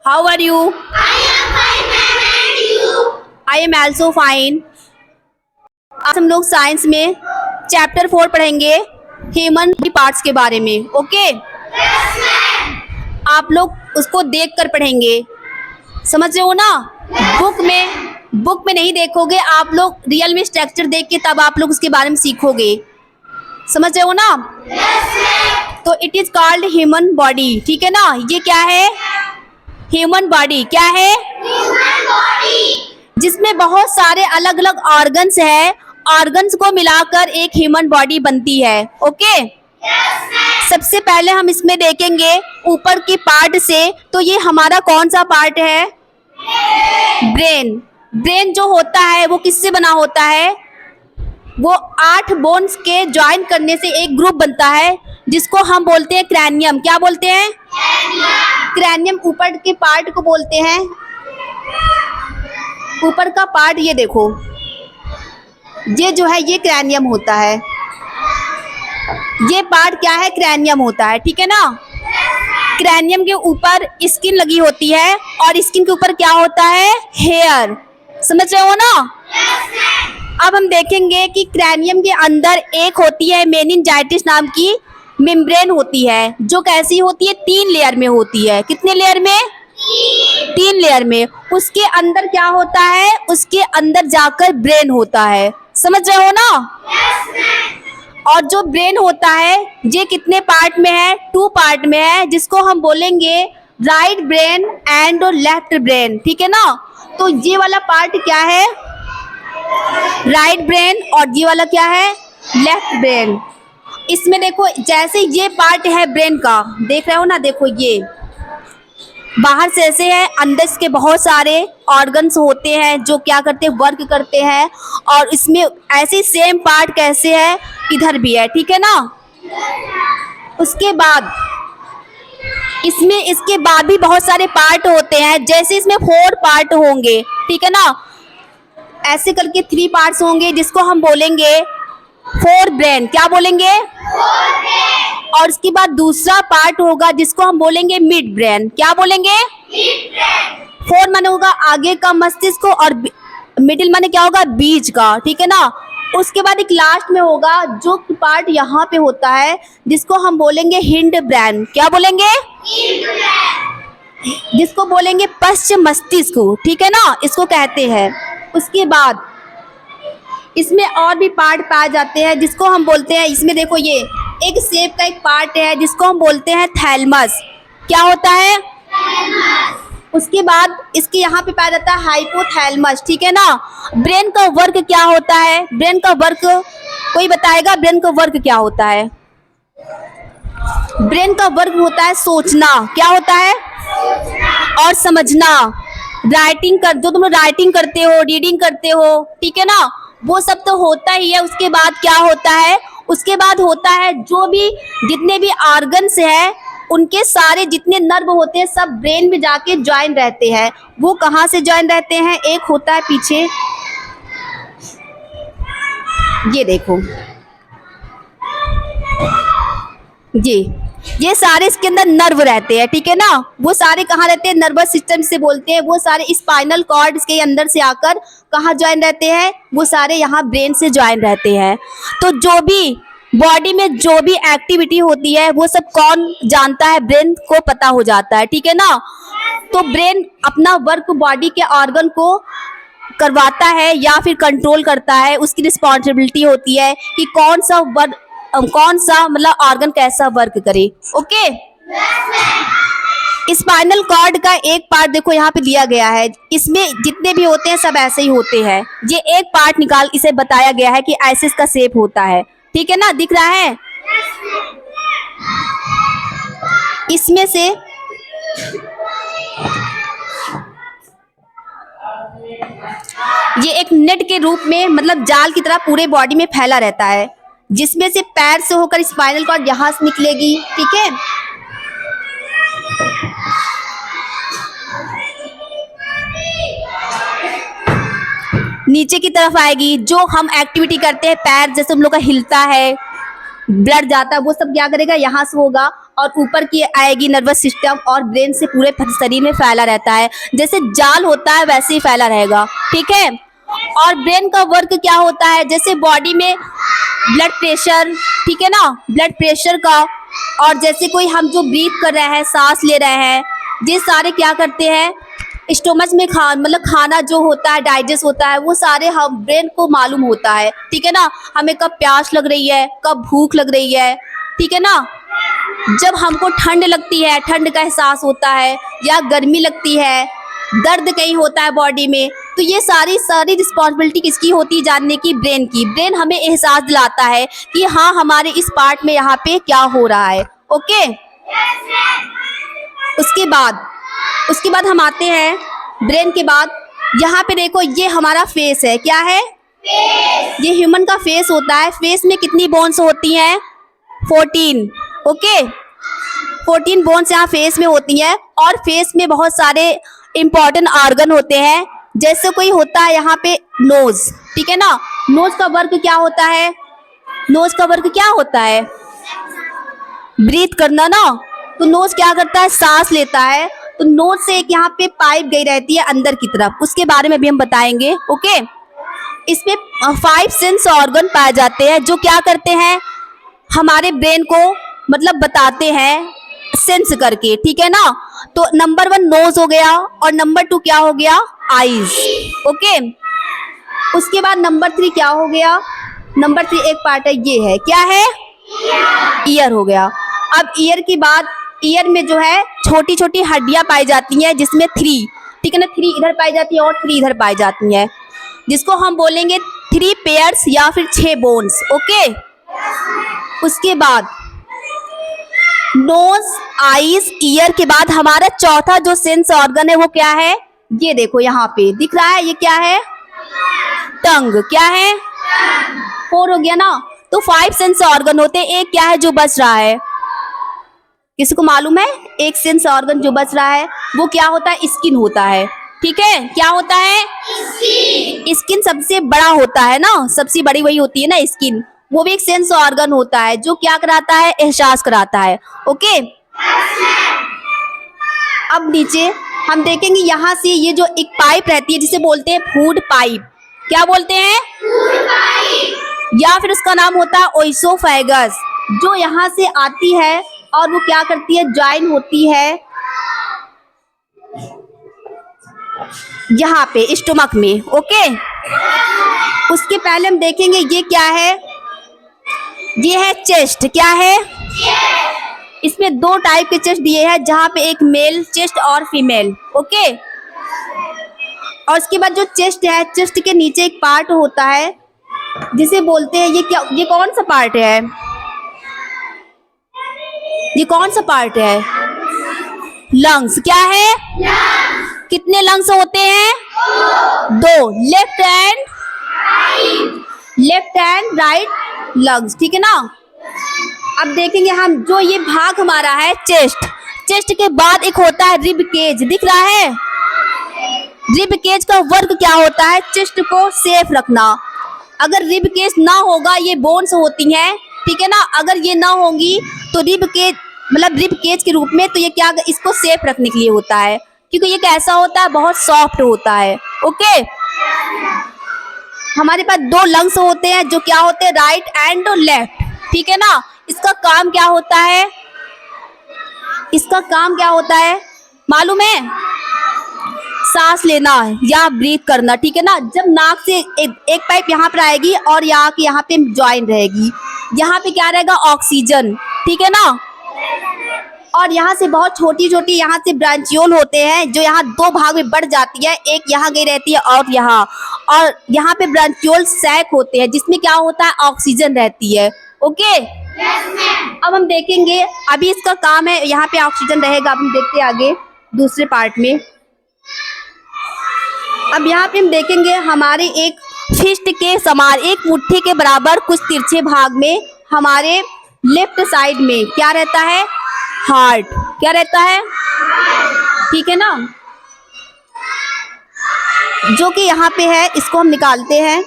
How are you? I am fine, ma'am, and you? I am also fine. आज हम लोग science में chapter 4 पढ़ेंगे ह्यूमन बॉडी पार्ट्स के बारे में। Okay, Yes, ma'am. आप लोग उसको देख कर पढ़ेंगे, समझ रहे हो ना? बुक में नहीं देखोगे, आप लोग रियल में स्ट्रक्चर देख के तब आप लोग उसके बारे में सीखोगे, समझ रहे हो ना? Yes, ma'am. तो it is called human body, ठीक है ना? ये क्या है? ह्यूमन बॉडी क्या है? Human body. जिसमें बहुत सारे अलग अलग ऑर्गन्स है, ऑर्गन्स को मिलाकर एक ह्यूमन बॉडी बनती है। Okay, Yes, ma'am. सबसे पहले हम इसमें देखेंगे ऊपर की पार्ट से, तो ये हमारा कौन सा पार्ट है? ब्रेन। ब्रेन जो होता है वो किससे बना होता है? वो 8 बोन्स के ज्वाइन करने से एक ग्रुप बनता है जिसको हम बोलते हैं क्रैनियम। क्या बोलते हैं? क्रैनियम ऊपर के पार्ट को बोलते हैं। ऊपर का पार्ट ये देखो, ये जो है ये क्रैनियम होता है। ये पार्ट क्या है? क्रैनियम होता है, ठीक है ना? क्रैनियम के ऊपर स्किन लगी होती है और स्किन के ऊपर क्या होता है? हेयर। समझ रहे हो ना? अब हम देखेंगे कि क्रैनियम के अंदर एक होती है मेनिंजाइटिस नाम की मेम्ब्रेन होती है, जो कैसी होती है? 3 लेयर में होती है। कितने लेयर में? 3 लेयर में। उसके अंदर क्या होता है? उसके अंदर जाकर ब्रेन होता है। समझ रहे हो ना? और जो ब्रेन होता है ये कितने पार्ट में है? 2 पार्ट में है, जिसको हम बोलेंगे right brain and left brain, ठीक है ना? तो ये वाला पार्ट क्या है? राइट ब्रेन, और ये वाला क्या है? Left brain. इसमें देखो, जैसे ये पार्ट है ब्रेन का, देख रहे हो ना? देखो ये बाहर से ऐसे है, अंदर इसके बहुत सारे ऑर्गन्स होते हैं जो क्या करते हैं? वर्क करते हैं। और इसमें ऐसे सेम पार्ट कैसे है? इधर भी है, ठीक है ना? उसके बाद इसमें इसके बाद भी बहुत सारे पार्ट होते हैं, जैसे इसमें 4 पार्ट होंगे, ठीक है ना? ऐसे करके 3 पार्ट्स होंगे जिसको हम बोलेंगे 4 ब्रेन। क्या बोलेंगे? और उसके बाद दूसरा पार्ट होगा जिसको हम बोलेंगे मिड ब्रेन। क्या बोलेंगे? 4 माने होगा आगे का मस्तिष्क और मिडिल माने क्या होगा? बीच का, ठीक है ना? उसके बाद एक लास्ट में होगा जो पार्ट यहाँ पे होता है जिसको हम बोलेंगे हिंड ब्रेन। क्या बोलेंगे? जिसको बोलेंगे पश्च मस्तिष्क, ठीक है ना? इसको कहते हैं। उसके बाद इसमें और भी पार्ट पाए जाते हैं जिसको हम बोलते हैं, इसमें देखो ये एक सेप का एक पार्ट है जिसको हम बोलते हैं थैलमस। क्या होता है? उसके बाद इसके यहाँ पे पाया जाता है हाइपोथैलेमस, ठीक है ना? ब्रेन का वर्क क्या होता है? ब्रेन का वर्क कोई बताएगा? ब्रेन का वर्क क्या होता है? ब्रेन का वर्क होता है सोचना। क्या होता है? और समझना। राइटिंग कर, जो तुम लोग राइटिंग करते हो, रीडिंग करते हो, ठीक है ना? वो सब तो होता ही है। उसके बाद क्या होता है? उसके बाद होता है जो भी जितने भी ऑर्गन्स हैं उनके सारे जितने नर्व होते हैं सब ब्रेन में जाके ज्वाइन रहते हैं। वो कहाँ से ज्वाइन रहते हैं? एक होता है पीछे, ये देखो, ये सारे इसके अंदर नर्व रहते हैं, ठीक है ना? वो सारे कहाँ रहते हैं? नर्वस सिस्टम से बोलते हैं। वो सारे स्पाइनल कॉर्ड के अंदर से आकर कहाँ ज्वाइन रहते हैं? वो सारे यहाँ ब्रेन से ज्वाइन रहते हैं। तो जो भी बॉडी में जो भी एक्टिविटी होती है वो सब कौन जानता है? ब्रेन को पता हो जाता है, ठीक है ना? तो ब्रेन अपना वर्क बॉडी के ऑर्गन को करवाता है या फिर कंट्रोल करता है। उसकी रिस्पॉन्सिबिलिटी होती है कि कौन सा मतलब ऑर्गन कैसा वर्क करे। ओके, स्पाइनल कॉर्ड का एक पार्ट देखो यहाँ पे दिया गया है, इसमें जितने भी होते हैं सब ऐसे ही होते हैं। ये एक पार्ट निकाल इसे बताया गया है कि ऐसे इसका शेप होता है, ठीक है ना? दिख रहा है? इसमें से ये एक नेट के रूप में, मतलब जाल की तरह पूरे बॉडी में फैला रहता है, जिसमें से पैर से होकर स्पाइनल कॉर्ड यहाँ से निकलेगी, ठीक है? नीचे की तरफ आएगी। जो हम एक्टिविटी करते हैं, पैर जैसे हम लोग का हिलता है, ब्लड जाता है वो सब क्या करेगा, यहाँ से होगा और ऊपर की आएगी नर्वस सिस्टम और ब्रेन से पूरे शरीर में फैला रहता है। जैसे जाल होता है वैसे ही फैला रहेगा, ठीक है। और ब्रेन का वर्क क्या होता है, जैसे बॉडी में ब्लड प्रेशर, ठीक है ना, ब्लड प्रेशर का, और जैसे कोई हम जो ब्रीथ कर रहे हैं, सांस ले रहे हैं, ये सारे क्या करते हैं, स्टोमच में मतलब खाना जो होता है डाइजेस्ट होता है, वो सारे हम ब्रेन को मालूम होता है, ठीक है ना। हमें कब प्यास लग रही है, कब भूख लग रही है, ठीक है ना। जब हमको ठंड लगती है, ठंड का एहसास होता है, या गर्मी लगती है, दर्द कहीं होता है बॉडी में, तो ये सारी रिस्पॉन्सिबिलिटी किसकी होती है, जानने की, ब्रेन की। ब्रेन हमें एहसास दिलाता है कि हाँ हमारे इस पार्ट में यहाँ पे क्या हो रहा है, ओके। उसके बाद हम आते हैं ब्रेन के बाद, यहाँ पे देखो ये हमारा फेस है, क्या है, ये ह्यूमन का फेस होता है। फेस में कितनी बोन्स होती हैं, 14, ओके। 14 बोन्स यहाँ फेस में होती हैं, और फेस में बहुत सारे इंपॉर्टेंट ऑर्गन होते हैं। जैसे कोई होता है यहाँ पे नोज, ठीक है ना। नोज का वर्क क्या होता है, नोज का वर्क क्या होता है, ब्रीथ करना ना। तो नोज क्या करता है, सांस लेता है। तो नोज से एक यहाँ पे पाइप गई रहती है अंदर की तरफ, उसके बारे में भी हम बताएंगे, ओके। इसमें 5 सेंस ऑर्गन पाए जाते हैं जो क्या करते हैं, हमारे ब्रेन को मतलब बताते हैं सेंस करके, ठीक है ना। तो नंबर 1 नोज हो गया, और नंबर 2 क्या हो गया, आईज, ओके। उसके बाद नंबर 3 क्या हो गया, नंबर 3 एक पार्ट है, ये है, क्या है, ईयर हो गया। अब ईयर की बात, ईयर में जो है छोटी छोटी हड्डियां पाई जाती हैं, जिसमें 3, ठीक है ना, 3 इधर पाई जाती है और 3 इधर पाई जाती हैं, जिसको हम बोलेंगे 3 पेयर्स या फिर 6 बोन्स, ओके। उसके बाद नोज, आईज, ईयर के बाद हमारा चौथा जो सेंस ऑर्गन है वो क्या है, ये देखो यहाँ पे दिख रहा है, ये क्या है, टंग, क्या है, 4 हो गया ना। तो 5 सेंस ऑर्गन होते हैं, एक क्या है जो बच रहा है, किसी को मालूम है, एक सेंस ऑर्गन जो बच रहा है वो क्या होता है, स्किन होता है, ठीक है। क्या होता है, स्किन सबसे बड़ा होता है ना, सबसे बड़ी वही होती है ना स्किन, वो भी एक सेंस ऑर्गन होता है जो क्या कराता है, एहसास कराता है, ओके। अब नीचे हम देखेंगे, यहाँ से ये जो एक पाइप रहती है जिसे बोलते हैं फूड पाइप, क्या बोलते हैं, या फिर उसका नाम होता है ओइसोफेगस, जो यहाँ से आती है और वो क्या करती है, ज्वाइन होती है यहाँ पे स्टमक में, ओके। उसके पहले हम देखेंगे ये क्या है, ये है चेस्ट, क्या है, इसमें 2 टाइप के चेस्ट दिए हैं, जहाँ पे एक मेल चेस्ट और फीमेल, ओके। और उसके बाद जो चेस्ट है, चेस्ट के नीचे एक पार्ट होता है जिसे बोलते हैं, ये क्या, ये कौन सा पार्ट है, ये कौन सा पार्ट है, लंग्स, क्या है, कितने लंग्स होते हैं, 2, लेफ्ट एंड राइट लंग्स, ठीक है ना। अब देखेंगे हम, जो ये भाग हमारा है चेस्ट, चेस्ट के बाद एक होता है रिब केज, दिख रहा है, रिब केज का वर्क क्या होता है, चेस्ट को सेफ रखना। अगर रिब केज ना होगा, ये बोन्स होती हैं, ठीक है ना, अगर ये ना होंगी तो रिब केज मतलब रिब केज के रूप में, तो ये क्या, इसको सेफ रखने के लिए होता है, क्योंकि ये कैसा होता है, बहुत सॉफ्ट होता है, ओके। हमारे पास 2 लंग्स होते हैं जो क्या होते हैं, राइट एंड लेफ्ट, ठीक है ना। इसका काम क्या होता है, इसका काम क्या होता है मालूम है, सांस लेना या ब्रीथ करना, ठीक है ना। जब नाक से एक पाइप यहाँ पर आएगी और यहाँ पे ज्वाइन रहेगी, यहाँ पे क्या रहेगा, ऑक्सीजन, ठीक है ना। और यहाँ से बहुत छोटी छोटी यहाँ से ब्रांचियोल होते हैं जो यहाँ 2 भाग में बढ़ जाती है, एक यहाँ गई रहती है और यहाँ पे ब्रांचियोल सैक होते हैं जिसमें क्या होता है, ऑक्सीजन रहती है, ओके। अब हम देखेंगे, अभी इसका काम है यहाँ पे ऑक्सीजन रहेगा, अब हम देखते हैं आगे दूसरे पार्ट में। अब यहाँ पे हम देखेंगे हमारे एक फिस्ट के समान, एक मुट्ठी के बराबर कुछ तिरछे भाग में हमारे लेफ्ट साइड में क्या रहता है, हार्ट, क्या रहता है, ठीक है ना, जो कि यहाँ पे है, इसको हम निकालते हैं,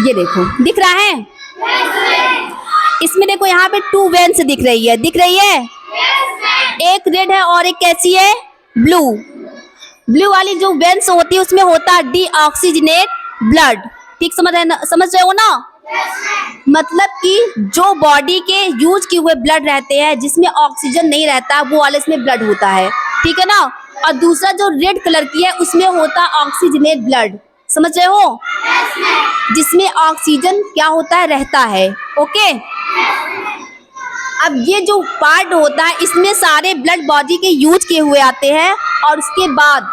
ये देखो दिख रहा है, इसमें देखो यहाँ पे 2 वेन्स दिख रही है, दिख रही है? एक रेड है और एक कैसी है? ब्लू। ब्लू वाली जो वेन्स होती है उसमें होता है डीऑक्सीजनेट ब्लड। ठीक समझ रहे हो ना? मतलब कि जो बॉडी के यूज किए हुए ब्लड रहते हैं जिसमें ऑक्सीजन नहीं रहता वो वाले इसमें ब्लड होता है, ठीक है ना? और दूसरा जो रेड कलर की है उसमें होता ऑक्सीजनेट ब्लड, समझ रहे हो? जिसमें ऑक्सीजन क्या होता है? रहता है। ओके, अब ये जो पार्ट होता है इसमें सारे ब्लड बॉडी के यूज किए हुए आते हैं और उसके बाद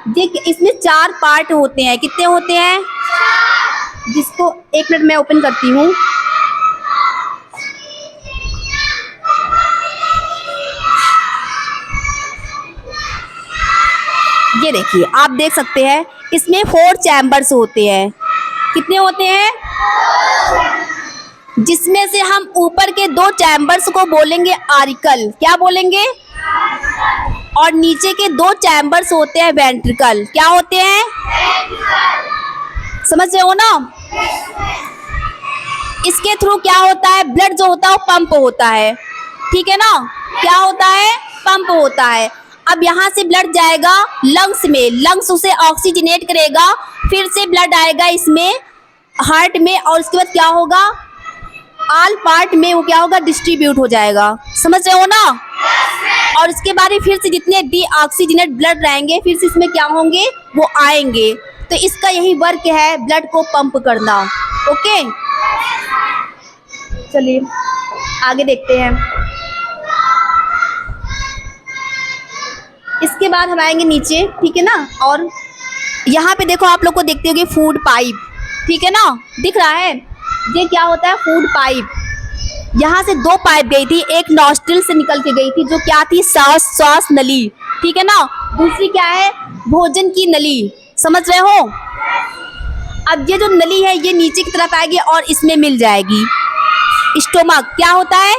देख इसमें 4 पार्ट होते हैं। कितने होते हैं? जिसको 1 मिनट मैं ओपन करती हूँ। ये देखिए, आप देख सकते हैं इसमें 4 चैम्बर्स होते हैं। कितने होते हैं? जिसमें से हम ऊपर के 2 चैम्बर्स को बोलेंगे आर्टिकल। क्या बोलेंगे? और नीचे के 2 चैम्बर्स होते हैं वेंट्रिकल। क्या होते हैं? समझ रहे हो ना? इसके थ्रू क्या होता है? ब्लड जो होता है वो पंप होता है, ठीक है ना? क्या होता है? पंप होता है। अब यहाँ से ब्लड जाएगा लंग्स में, लंग्स उसे ऑक्सीजनेट करेगा, फिर से ब्लड आएगा इसमें हार्ट में और उसके बाद क्या होगा? ऑल पार्ट में वो क्या होगा? डिस्ट्रीब्यूट हो जाएगा। समझ रहे हो ना? और उसके बाद फिर से जितने डीऑक्सीजनेट ब्लड रहेंगे फिर से इसमें क्या होंगे? वो आएंगे। तो इसका यही वर्क है, ब्लड को पंप करना। ओके, चलिए आगे देखते हैं। इसके बाद हम आएंगे नीचे, ठीक है ना? और यहाँ पे देखो, आप लोग को देखते होगे फूड पाइप, ठीक है ना? दिख रहा है? ये क्या होता है? Food pipe. यहाँ से 2 पाइप गई थी, एक नॉस्ट्रिल से निकल के गई थी जो क्या थी? श्वास नली, ठीक है ना? दूसरी क्या है? भोजन की नली। समझ रहे हो? अब ये जो नली है ये नीचे की तरफ आएगी और इसमें मिल जाएगी स्टोमक। क्या होता है?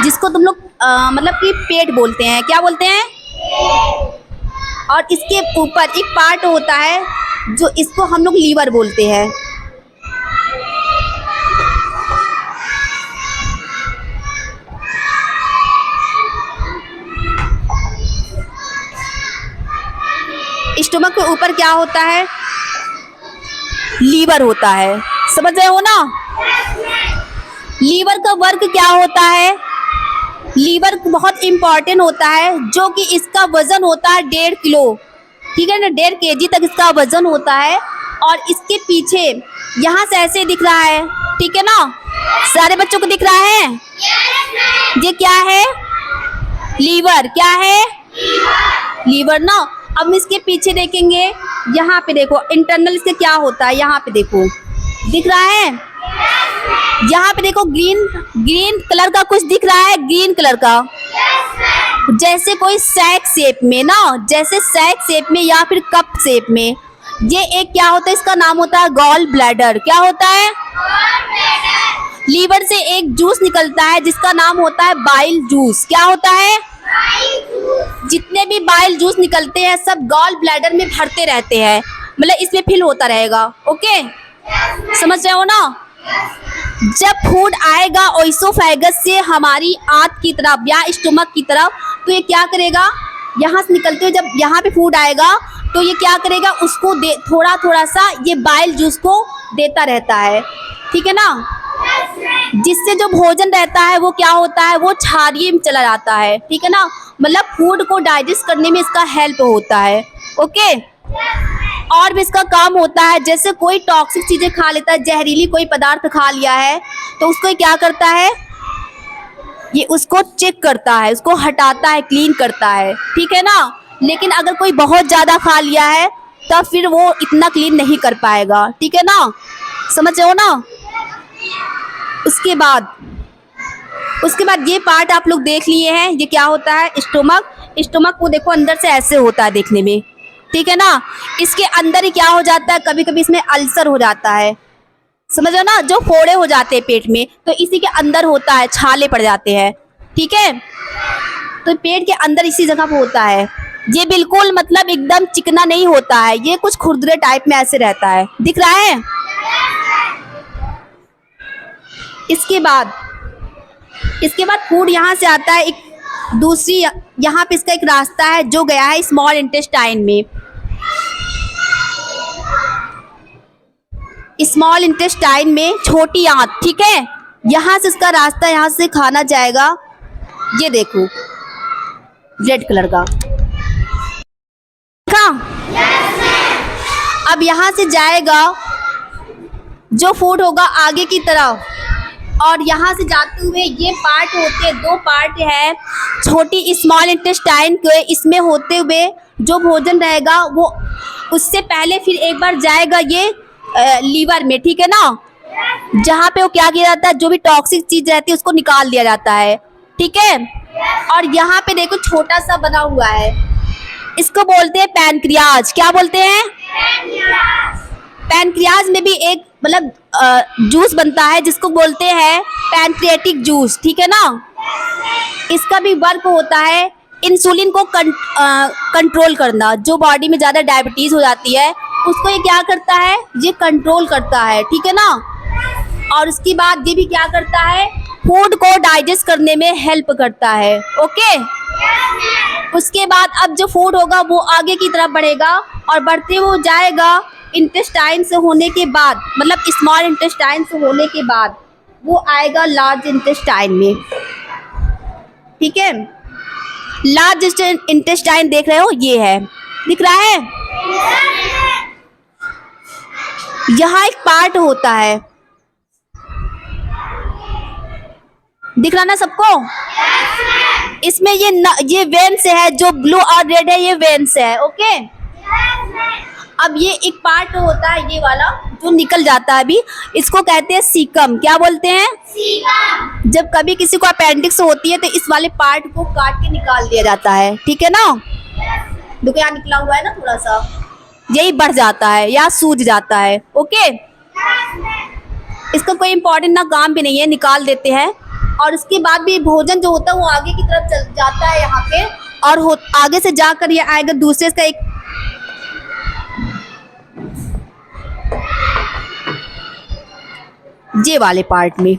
जिसको तुम लोग मतलब कि पेट बोलते हैं। क्या बोलते हैं? और इसके ऊपर एक पार्ट होता है जो इसको हम लोग लीवर बोलते हैं। स्टोमक के ऊपर क्या होता है? लीवर होता है। समझ रहे हो ना? लीवर का वर्क क्या होता है? लीवर बहुत इंपॉर्टेंट होता है, जो कि इसका वजन होता है 1.5 किलो, ठीक है ना? 1.5 kg तक इसका वजन होता है। और इसके पीछे यहाँ से ऐसे दिख रहा है, ठीक है ना? सारे बच्चों को दिख रहा है? ये क्या है? लीवर। क्या है? लीवर ना। अब हम इसके पीछे देखेंगे, यहाँ पे देखो इंटरनल इसके क्या होता है। यहाँ पे देखो, दिख रहा है? यहाँ पे देखो ग्रीन कलर का कुछ दिख रहा है, ग्रीन कलर का, जैसे कोई सैक शेप में ना, जैसे सैक शेप में या फिर कप शेप में। ये एक क्या होता है? इसका नाम होता है गॉल ब्लैडर। क्या होता है? लीवर से एक जूस निकलता है जिसका नाम होता है बाइल जूस। क्या होता है? जितने भी बाइल जूस निकलते हैं सब गॉल ब्लैडर में भरते रहते हैं, मतलब इसमें फिल होता रहेगा। ओके, समझ रहे हो ना? जब फूड आएगा ओइसोफेगस से हमारी आंत की तरफ या स्टोमक की तरफ, तो ये क्या करेगा? यहाँ से निकलते हुए जब यहाँ पे फूड आएगा तो ये क्या करेगा? उसको थोड़ा थोड़ा सा ये बाइल जूस को देता रहता है, ठीक है ना? जिससे जो भोजन रहता है वो क्या होता है? वो छारिये में चला जाता है, ठीक है ना? मतलब फूड को डाइजेस्ट करने में इसका हेल्प होता है। ओके, और भी इसका काम होता है, जैसे कोई टॉक्सिक चीजें खा लेता है, जहरीली कोई पदार्थ खा लिया है तो उसको क्या करता है? ये उसको चेक करता है, उसको हटाता है, क्लीन करता है, ठीक है ना? लेकिन अगर कोई बहुत ज्यादा खा लिया है तब फिर वो इतना क्लीन नहीं कर पाएगा, ठीक है ना? समझ रहे हो ना? उसके बाद ये पार्ट आप लोग देख लिए हैं। ये क्या होता है? स्टोमक। स्टोमक को देखो अंदर से ऐसे होता है देखने में, ठीक है ना? इसके अंदर ही क्या हो जाता है? कभी कभी इसमें अल्सर हो जाता है, समझ रहे हो ना? जो फोड़े हो जाते हैं पेट में, तो इसी के अंदर होता है, छाले पड़ जाते हैं, ठीक है? तो पेट के अंदर इसी जगह पे होता है। ये बिल्कुल मतलब एकदम चिकना नहीं होता है, ये कुछ खुरदुरे टाइप में ऐसे रहता है। दिख रहा है? इसके बाद फूड यहाँ से आता है एक दूसरी, यहाँ पे इसका एक रास्ता है जो गया है स्मॉल इंटेस्टाइन में। स्मॉल इंटेस्टाइन में छोटी आंत, ठीक है, यहाँ से इसका रास्ता, यहाँ से खाना जाएगा, ये देखो रेड कलर का। अब यहाँ से जाएगा जो फूड होगा आगे की तरफ, और यहाँ से जाते हुए ये पार्ट होते हैं, दो पार्ट है छोटी स्मॉल इंटेस्टाइन के, इसमें होते हुए जो भोजन रहेगा वो उससे पहले फिर एक बार जाएगा ये लीवर में, ठीक है ना, जहाँ पे वो क्या किया जाता है, जो भी टॉक्सिक चीज रहती है उसको निकाल दिया जाता है, ठीक है। और यहाँ पे देखो छोटा सा बना हुआ है, इसको बोलते हैं पैनक्रियाज। क्या बोलते हैं? पैनक्रियाज में भी एक मतलब जूस बनता है जिसको बोलते हैं पैनक्रियाटिक जूस, ठीक है ना। इसका भी वर्क होता है इंसुलिन को कंट्रोल करना, जो बॉडी में ज़्यादा डायबिटीज़ हो जाती है उसको ये क्या करता है, ये कंट्रोल करता है, ठीक है ना। और उसके बाद ये भी क्या करता है, फूड को डाइजेस्ट करने में हेल्प करता है, ओके। उसके बाद अब जो फूड होगा वो आगे की तरफ बढ़ेगा और बढ़ते हुए जाएगा इंटेस्टाइन से होने के बाद, मतलब स्मॉल इंटेस्टाइन से होने के बाद वो आएगा लार्ज इंटेस्टाइन में, ठीक है। लार्ज इंटेस्टाइन देख रहे हो, ये है, दिख रहा है। यहाँ एक पार्ट होता है, दिख रहा ना सबको। इसमें ये वेन्स है, जो ब्लू और रेड है ये वेन्स है, ओके। अब ये एक पार्ट होता है ये वाला जो निकल जाता है अभी, इसको कहते हैं सीकम। क्या बोलते हैं? सीकम। जब कभी किसी को अपेंडिक्स होती है तो इस वाले पार्ट को काट के निकाल दिया जाता है, ठीक है ना। देखो यहाँ निकला हुआ है ना थोड़ा सा, यही बढ़ जाता है या सूज जाता है, ओके। इसका कोई इम्पोर्टेंट ना काम भी नहीं है, निकाल देते हैं। और उसके बाद भी भोजन जो होता है वो आगे की तरफ चल जाता है यहाँ पे, और आगे से जाकर ये आएगा दूसरे का एक ये वाले पार्ट में।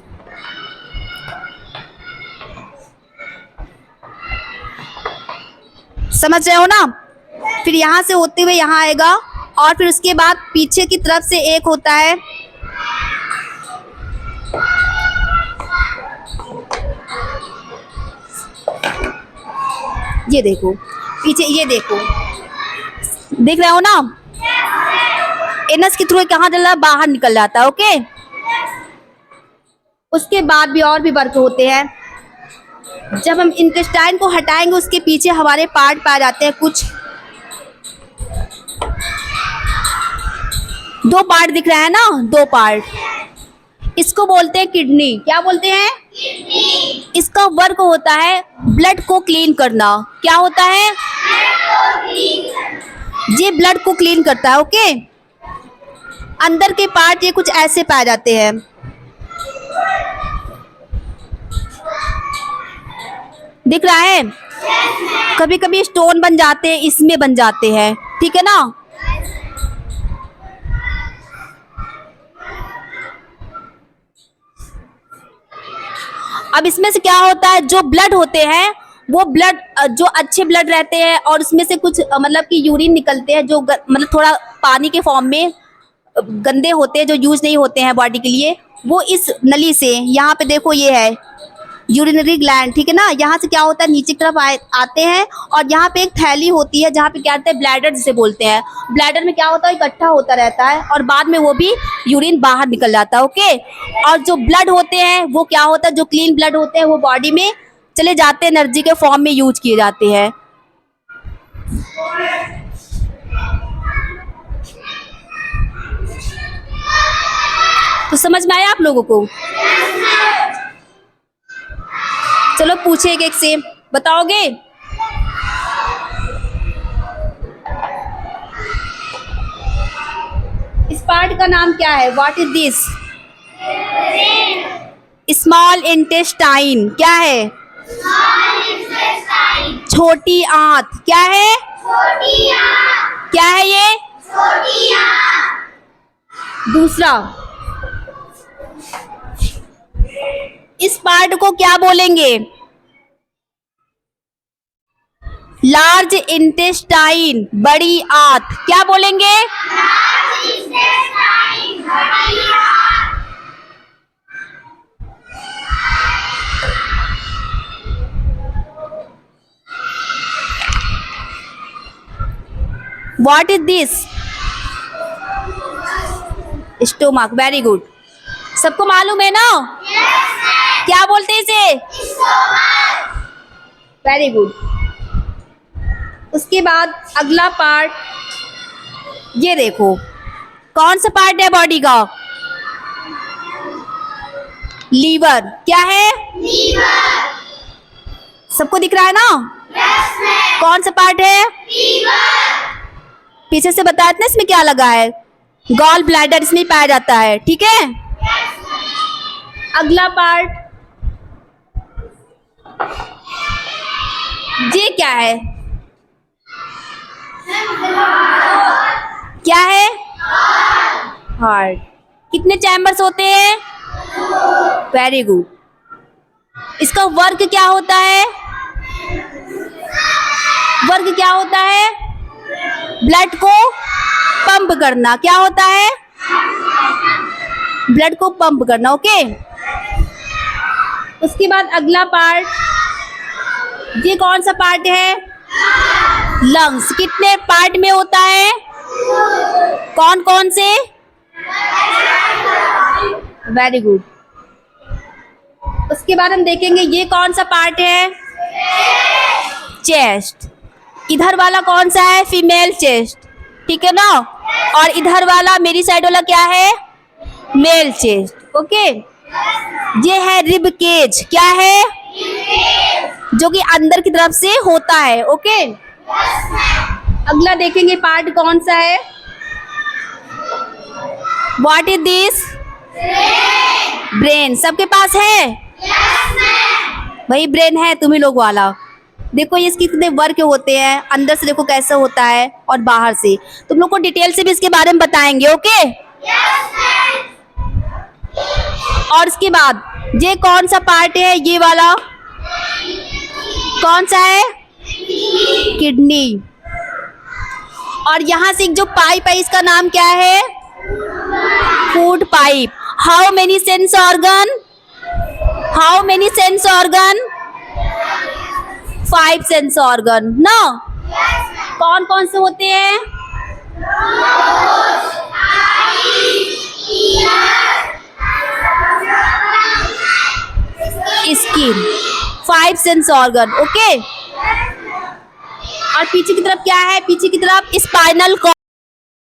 समझ रहे हो ना। फिर यहाँ से होते हुए यहाँ आएगा, और फिर उसके बाद पीछे की तरफ से एक होता है, ये देखो पीछे, ये देखो, देख रहे हो ना। एनस के थ्रू कहाँ चल रहा है, बाहर निकल जाता है, ओके। उसके बाद भी और भी वर्क होते हैं। जब हम इंटेस्टाइन को हटाएंगे उसके पीछे हमारे पार्ट पाए जाते हैं, कुछ दो पार्ट दिख रहा है ना, दो पार्ट, इसको बोलते हैं किडनी। क्या बोलते हैं? किडनी। इसका वर्क होता है ब्लड को क्लीन करना। क्या होता है? ये ब्लड को क्लीन करता है, ओके। अंदर के पार्ट ये कुछ ऐसे पाए जाते हैं, दिख रहा है। कभी कभी स्टोन बन जाते हैं, इसमें बन जाते हैं, ठीक है ना। अब इसमें से क्या होता है, जो ब्लड होते हैं वो ब्लड जो अच्छे ब्लड रहते हैं और उसमें से कुछ मतलब कि यूरिन निकलते हैं जो मतलब थोड़ा पानी के फॉर्म में गंदे होते हैं, जो यूज नहीं होते हैं बॉडी के लिए, वो इस नली से, यहाँ पे देखो ये है यूरिनरी ग्लैंड, ठीक है ना। यहाँ से क्या होता है, नीचे की तरफ आते हैं, और यहाँ पे एक थैली होती है जहाँ पे क्या होता है, ब्लैडर जिसे बोलते हैं। ब्लैडर में क्या होता है, इकट्ठा होता रहता है और बाद में वो भी यूरिन बाहर निकल जाता है, ओके। और जो ब्लड होते हैं वो क्या होता है, जो क्लीन ब्लड होते हैं वो बॉडी में चले जाते हैं, एनर्जी के फॉर्म में यूज किए जाते हैं। तो समझ में आया आप लोगों को? चलो पूछे एक से, बताओगे? इस पार्ट का नाम क्या है? What is this? Small intestine. क्या है? छोटी आंत। क्या है? छोटी आंत। क्या है ये? छोटी आंत। दूसरा इस पार्ट को क्या बोलेंगे? लार्ज इंटेस्टाइन, बड़ी आंत, क्या बोलेंगे? What is this? Stomach, very good. सबको मालूम है ना? क्या बोलते हैं इसे? Very good. उसके बाद अगला पार्ट, ये देखो, कौन सा पार्ट है बॉडी का? लीवर, क्या है? सबको दिख रहा है ना? कौन सा पार्ट है? पीछे से बताते हैं इसमें क्या लगा है। गॉल ब्लैडर इसमें पाया जाता है, ठीक है। अगला पार्ट, ये क्या है? क्या है? हार्ट। कितने चैम्बर्स होते हैं? Very good. इसका वर्क क्या होता है? वर्क क्या होता है? ब्लड को पंप करना। क्या होता है? ब्लड को पंप करना, ओके। उसके बाद अगला पार्ट, ये कौन सा पार्ट है? लंग्स। कितने पार्ट में होता है? कौन कौन से? Very good. उसके बाद हम देखेंगे ये कौन सा पार्ट है? चेस्ट। इधर वाला कौन सा है? फीमेल चेस्ट, ठीक है ना। और इधर वाला मेरी साइड वाला क्या है? Male chest, okay. ये है रिब केज, क्या है? जो कि अंदर की तरफ से होता है, ओके। अगला देखेंगे पार्ट कौन सा है? What is this? ब्रेन। सबके पास है? वही ब्रेन है तुम्ही लोग वाला। देखो ये इसके कितने वर्क होते हैं, अंदर से देखो कैसे होता है और बाहर से। तुम लोग को डिटेल से भी इसके बारे में बताएंगे, ओके। और इसके बाद ये कौन सा पार्ट है? ये वाला कौन सा है? किडनी। और यहाँ से एक जो पाइप है इसका नाम क्या है? Food pipe. How many sense organ? How many sense organ? 5 sense organ ना। कौन कौन से होते हैं? Skin, 5 sense organ, okay. और पीछे की तरफ क्या है? पीछे की तरफ स्पाइनल कॉर्ड।